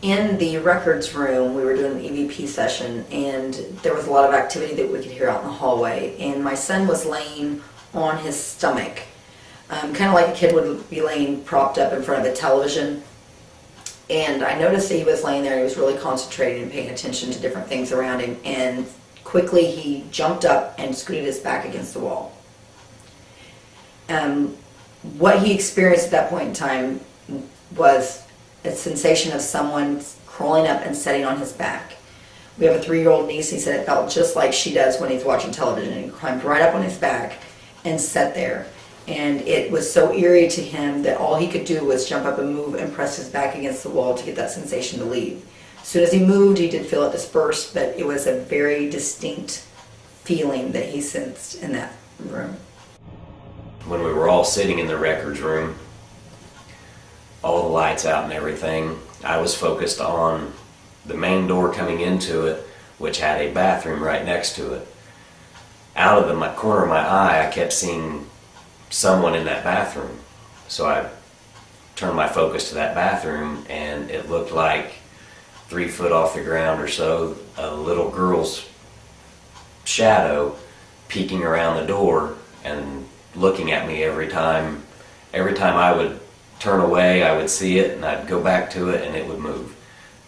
in the records room, we were doing an EVP session, and there was a lot of activity that we could hear out in the hallway. And my son was laying on his stomach, kind of like a kid would be laying propped up in front of a television. And I noticed that he was laying there, and he was really concentrating and paying attention to different things around him. And quickly he jumped up and scooted his back against the wall. What he experienced at that point in time was a sensation of someone crawling up and sitting on his back. We have a 3-year-old niece. He said it felt just like she does when he's watching television. And he climbed right up on his back and sat there. And it was so eerie to him that all he could do was jump up and move and press his back against the wall to get that sensation to leave. As soon as he moved, he did feel it disperse, but it was a very distinct feeling that he sensed in that room. When we were all sitting in the records room, all the lights out and everything, I was focused on the main door coming into it, which had a bathroom right next to it. Out of the corner of my eye, I kept seeing someone in that bathroom. So I turned my focus to that bathroom, and it looked like 3 foot off the ground or so, a little girl's shadow peeking around the door and looking at me every time. Every time I would turn away, I would see it, and I'd go back to it, and it would move.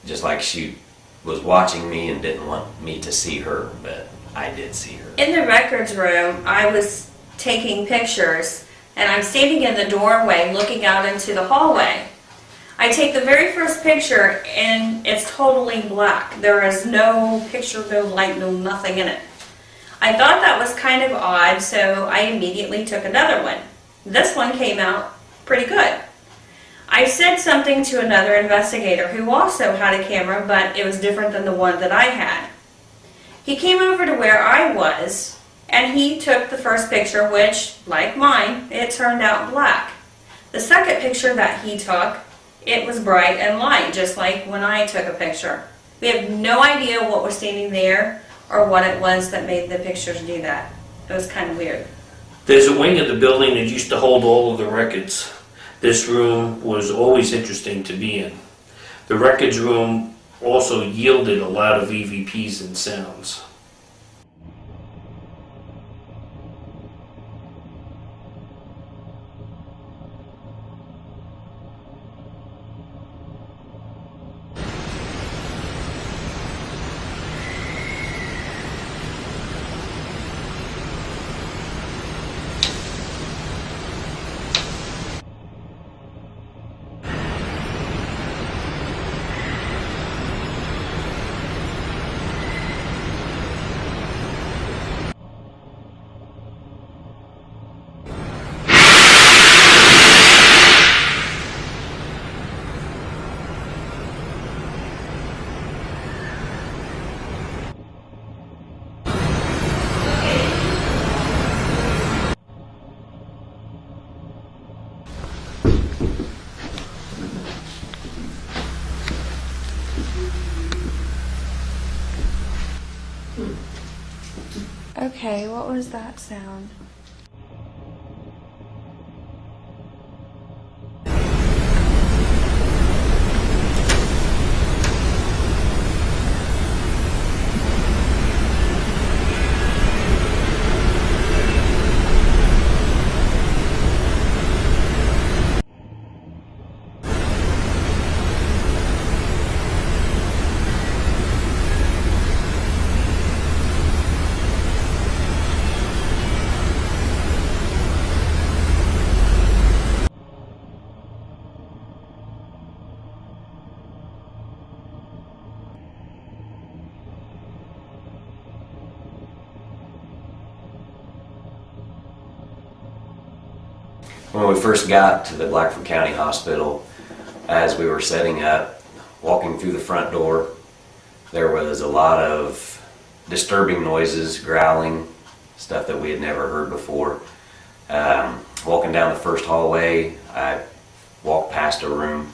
Just like she was watching me and didn't want me to see her, but I did see her. In the records room, I was taking pictures, and I'm standing in the doorway looking out into the hallway. I take the very first picture, and it's totally black. There is no picture, no light, no nothing in it. I thought that was kind of odd, so I immediately took another one. This one came out pretty good. I said something to another investigator who also had a camera, but it was different than the one that I had. He came over to where I was, and he took the first picture, which, like mine, it turned out black. The second picture that he took, it was bright and light, just like when I took a picture. We have no idea what was standing there or what it was that made the pictures do that. It was kind of weird. There's a wing of the building that used to hold all of the records. This room was always interesting to be in. The records room also yielded a lot of EVPs and sounds. Okay, what was that sound? When we first got to the Blackford County Hospital, as we were setting up, walking through the front door, there was a lot of disturbing noises, growling, stuff that we had never heard before. Walking down the first hallway, I walked past a room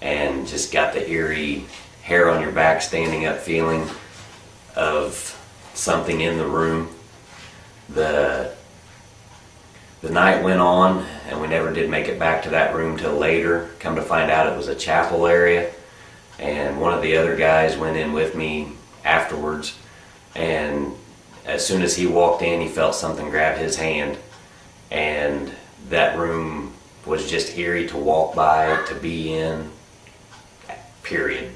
and just got the eerie hair on your back standing up feeling of something in the room. The night went on, and we never did make it back to that room till later. Come to find out, it was a chapel area, And one of the other guys went in with me afterwards, and as soon as he walked in, he felt something grab his hand, and that room was just eerie to walk by, to be in, period.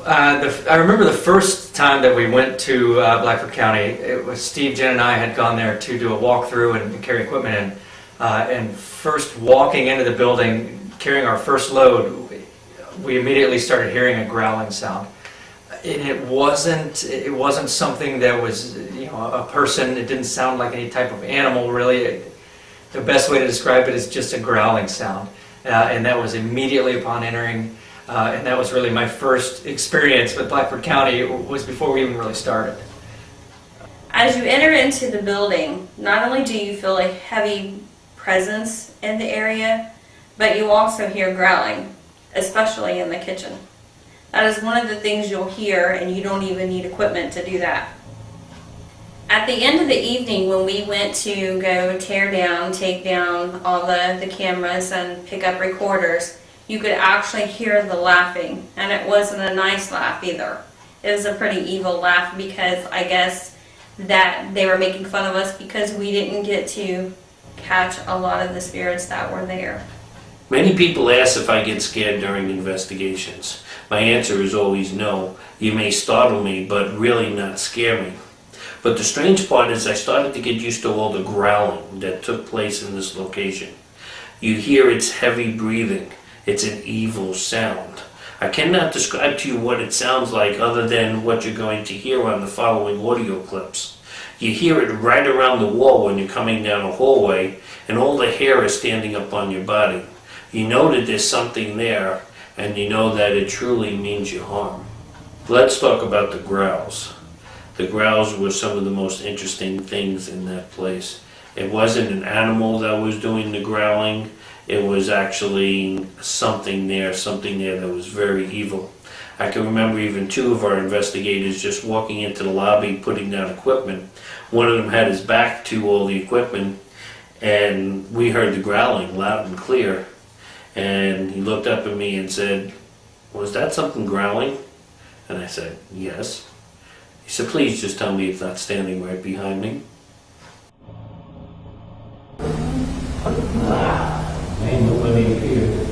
I remember the first time that we went to Blackford County. It was Steve, Jen, and I had gone there to do a walkthrough and carry equipment in. And first walking into the building, carrying our first load, we immediately started hearing a growling sound. And it wasn't something that was, a person. It didn't sound like any type of animal, really. The best way to describe it is just a growling sound. And that was immediately upon entering. And that was really my first experience with Blackford County. It was before we even really started. As you enter into the building, not only do you feel a heavy presence in the area, but you also hear growling, especially in the kitchen. That is one of the things you'll hear, and you don't even need equipment to do that. At the end of the evening, when we went to go take down all the cameras and pick up recorders, you could actually hear the laughing, and it wasn't a nice laugh either. It was a pretty evil laugh, because I guess that they were making fun of us because we didn't get to catch a lot of the spirits that were there. Many people ask if I get scared during investigations. My answer is always no. You may startle me, but really not scare me. But the strange part is I started to get used to all the growling that took place in this location. You hear its heavy breathing. It's an evil sound. I cannot describe to you what it sounds like other than what you're going to hear on the following audio clips. You hear it right around the wall when you're coming down a hallway, and all the hair is standing up on your body. You know that there's something there, and you know that it truly means you harm. Let's talk about the growls. The growls were some of the most interesting things in that place. It wasn't an animal that was doing the growling. It was actually something there that was very evil. I can remember even two of our investigators just walking into the lobby, putting down equipment. One of them had his back to all the equipment, and we heard the growling loud and clear. And he looked up at me and said, "Was that something growling?" And I said, "Yes." He said, "Please just tell me it's not standing right behind me." Ain't nobody here.